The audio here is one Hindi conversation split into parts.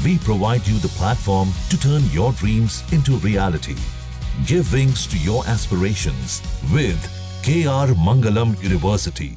We provide you the platform to turn your dreams into reality. Give wings to your aspirations with KR Mangalam University.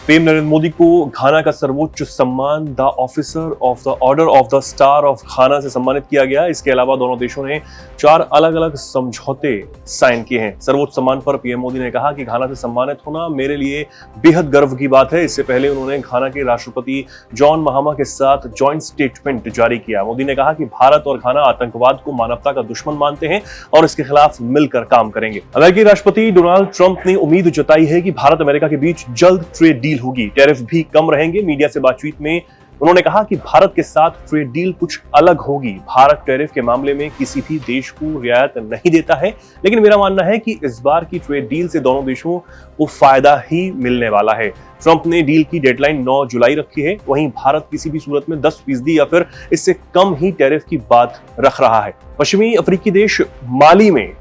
PM Narendra Modi को घाना का सर्वोच्च सम्मान the officer of the order of the star of घाना से सम्मानित किया गया। इसके अलावा दोनों देशों ने 4 अलग अलग समझौते साइन किए हैं। सर्वोच्च सम्मान पर पीएम मोदी ने कहा कि घाना से सम्मानित होना मेरे लिए बेहद गर्व की बात है। इससे पहले उन्होंने घाना के राष्ट्रपति जॉन महामा के साथ जॉइंट स्टेटमेंट जारी किया। मोदी ने कहा कि भारत और घाना आतंकवाद को मानवता का दुश्मन मानते हैं और इसके खिलाफ मिलकर काम करेंगे। अमेरिकी राष्ट्रपति डोनाल्ड ट्रंप ने उम्मीद जताई है कि भारत अमेरिका के बीच जल्द ट्रेड डील होगी, टैरिफ भी कम रहेंगे। मीडिया से बातचीत में उन्होंने कहा कि भारत के साथ ट्रेड डील कुछ अलग होगी। भारत टैरिफ के मामले में किसी भी देश को रियायत नहीं देता है, लेकिन मेरा मानना है कि इस बार की ट्रेड डील से दोनों देशों को फायदा ही मिलने वाला है। ट्रंप ने डील की डेडलाइन 9 जुलाई रखी है। वहीं भारत किसी भी सूरत में 10% या फिर इससे कम ही टैरिफ की बात रख रहा है। पश्चिमी अफ्रीकी देश माली में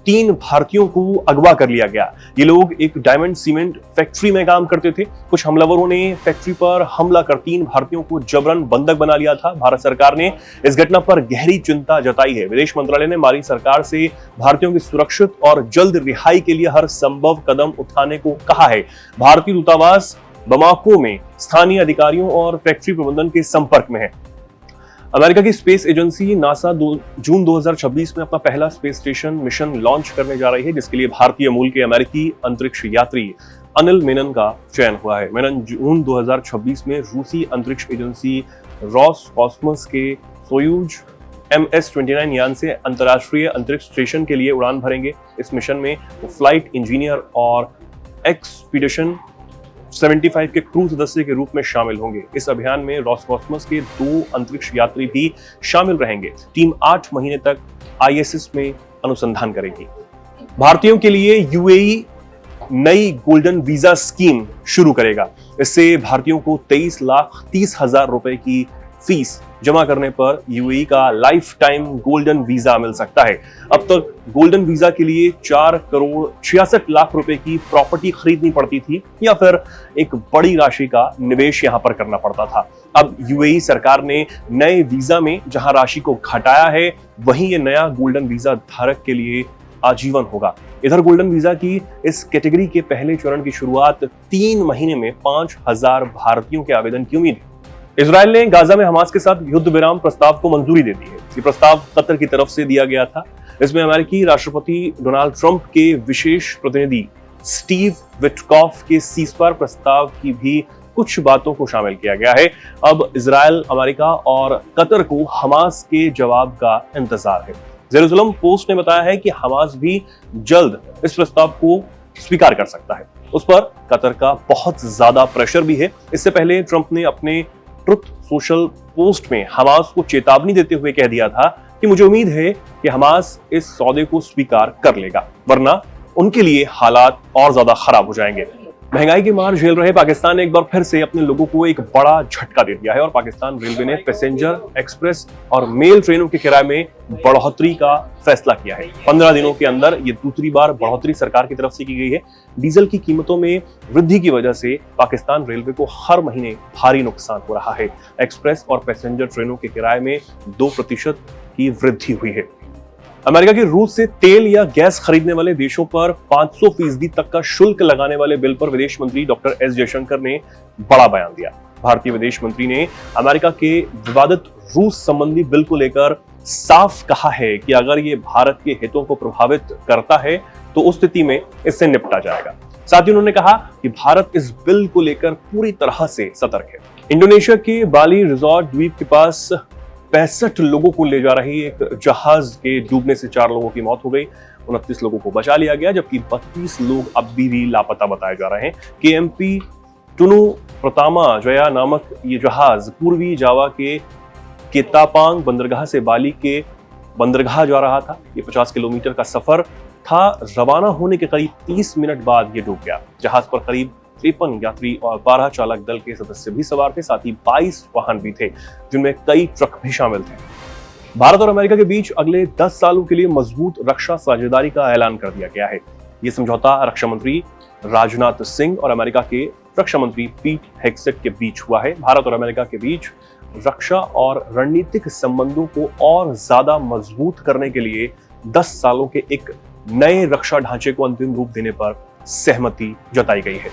3 भारतीयों को अगवा कर लिया गया। ये लोग एक डायमंड सीमेंट फैक्ट्री में काम करते थे। कुछ हमलावरों ने फैक्ट्री पर हमला कर 3 भारतीयों को जबरन बंधक बना लिया था। भारत सरकार ने इस घटना पर गहरी चिंता जताई है। विदेश मंत्रालय ने माली सरकार से भारतीयों की सुरक्षित और जल्द रिहाई के लिए हर संभव कदम उठाने को कहा है। भारतीय दूतावास बमाको में स्थानीय अधिकारियों और फैक्ट्री प्रबंधन के संपर्क में है। अमेरिका की स्पेस एजेंसी नासा जून 2026 में अपना पहला स्पेस स्टेशन मिशन लॉन्च करने जा रही है, जिसके लिए भारतीय मूल के अमेरिकी अंतरिक्ष यात्री अनिल मेनन का चयन हुआ है। मेनन जून 2026 में रूसी अंतरिक्ष एजेंसी रोसकॉस्मोस के सोयूज MS-29 यान से अंतर्राष्ट्रीय अंतरिक्ष स्टेशन के लिए उड़ान भरेंगे। इस मिशन में वो फ्लाइट इंजीनियर और एक्सपीडिशन 75 के क्रू सदस्य के रूप में शामिल होंगे। इस अभियान में रोसकॉस्मोस के 2 अंतरिक्ष यात्री भी शामिल रहेंगे। टीम 8 महीने तक ISS में अनुसंधान करेगी। भारतीयों के लिए UAE नई गोल्डन वीजा स्कीम शुरू करेगा। इससे भारतीयों को 23,30,000 रुपए की फीस जमा करने पर UAE का लाइफ टाइम गोल्डन वीजा मिल सकता है। अब तक गोल्डन वीजा के लिए 4 करोड़ 66 लाख रुपए की प्रॉपर्टी खरीदनी पड़ती थी या फिर एक बड़ी राशि का निवेश यहां पर करना पड़ता था। अब UAE सरकार ने नए वीजा में जहां राशि को घटाया है, वहीं ये नया गोल्डन वीजा धारक के लिए आजीवन होगा। इधर गोल्डन वीजा की इस कैटेगरी के पहले चरण की शुरुआत 3 महीने में 5,000 भारतीयों के आवेदन की उम्मीद है। इजराइल ने गाजा में हमास के साथ युद्ध विराम प्रस्ताव को मंजूरी दे दी है। ये प्रस्ताव कतर की तरफ से दिया गया था। इसमें अमेरिकी राष्ट्रपति डोनाल्ड ट्रंप के विशेष प्रतिनिधि स्टीव विटकॉफ के सीजफायर प्रस्ताव की भी कुछ बातों को शामिल किया गया है। अब इजराइल, अमेरिका और कतर को हमास के जवाब का इंतजार है। जेरूसलम पोस्ट ने बताया है कि हमास भी जल्द इस प्रस्ताव को स्वीकार कर सकता है। उस पर कतर का बहुत ज्यादा प्रेशर भी है। इससे पहले ट्रंप ने अपने ट्रुथ सोशल पोस्ट में हमास को चेतावनी देते हुए कह दिया था कि मुझे उम्मीद है कि हमास इस सौदे को स्वीकार कर लेगा, वरना उनके लिए हालात और ज्यादा खराब हो जाएंगे। महंगाई की मार झेल रहे पाकिस्तान ने एक बार फिर से अपने लोगों को एक बड़ा झटका दे दिया है और पाकिस्तान रेलवे ने पैसेंजर, एक्सप्रेस और मेल ट्रेनों के किराए में बढ़ोतरी का फैसला किया है। 15 दिनों के अंदर ये दूसरी बार बढ़ोतरी सरकार की तरफ से की गई है। डीजल की कीमतों में वृद्धि की वजह से पाकिस्तान रेलवे को हर महीने भारी नुकसान हो रहा है। एक्सप्रेस और पैसेंजर ट्रेनों के किराए में 2% की वृद्धि हुई है। अमेरिका की रूस से तेल या गैस खरीदने वाले देशों पर 500% तक का शुल्क लगाने वाले बिल पर विदेश मंत्री डॉक्टर एस जयशंकर ने बड़ा बयान दिया। भारतीय विदेश मंत्री ने अमेरिका के विवादित रूस संबंधी बिल को लेकर साफ कहा है कि अगर ये भारत के हितों को प्रभावित करता है तो उस स्थिति में इससे निपटा जाएगा। साथ ही उन्होंने कहा कि भारत इस बिल को लेकर पूरी तरह से सतर्क है। इंडोनेशिया के बाली रिजॉर्ट द्वीप के पास 65 लोगों को ले जा रही एक जहाज के डूबने से 4 लोगों की मौत हो गई। 29 लोगों को बचा लिया गया, जबकि 32 लोग अब भी लापता बताए जा रहे हैं। KMP टुनु प्रतामा जया नामक ये जहाज पूर्वी जावा के केतापांग बंदरगाह से बाली के बंदरगाह जा रहा था। ये 50 किलोमीटर का सफर था। रवाना होने के करीब 30 मिनट बाद ये डूब गया। जहाज पर करीब 53 यात्री और 12 चालक दल के सदस्य भी सवार थे। साथ ही 22 वाहन भी थे, जिनमें कई ट्रक भी शामिल थे। भारत और अमेरिका के बीच अगले 10 सालों के लिए मजबूत रक्षा साझेदारी का ऐलान कर दिया गया है। ये समझौता रक्षा मंत्री राजनाथ सिंह और अमेरिका के रक्षा मंत्री पीट हेग्सेट के बीच हुआ है। भारत और अमेरिका के बीच रक्षा और रणनीतिक संबंधों को और ज्यादा मजबूत करने के लिए 10 सालों के एक नए रक्षा ढांचे को अंतिम रूप देने पर सहमति जताई गई है।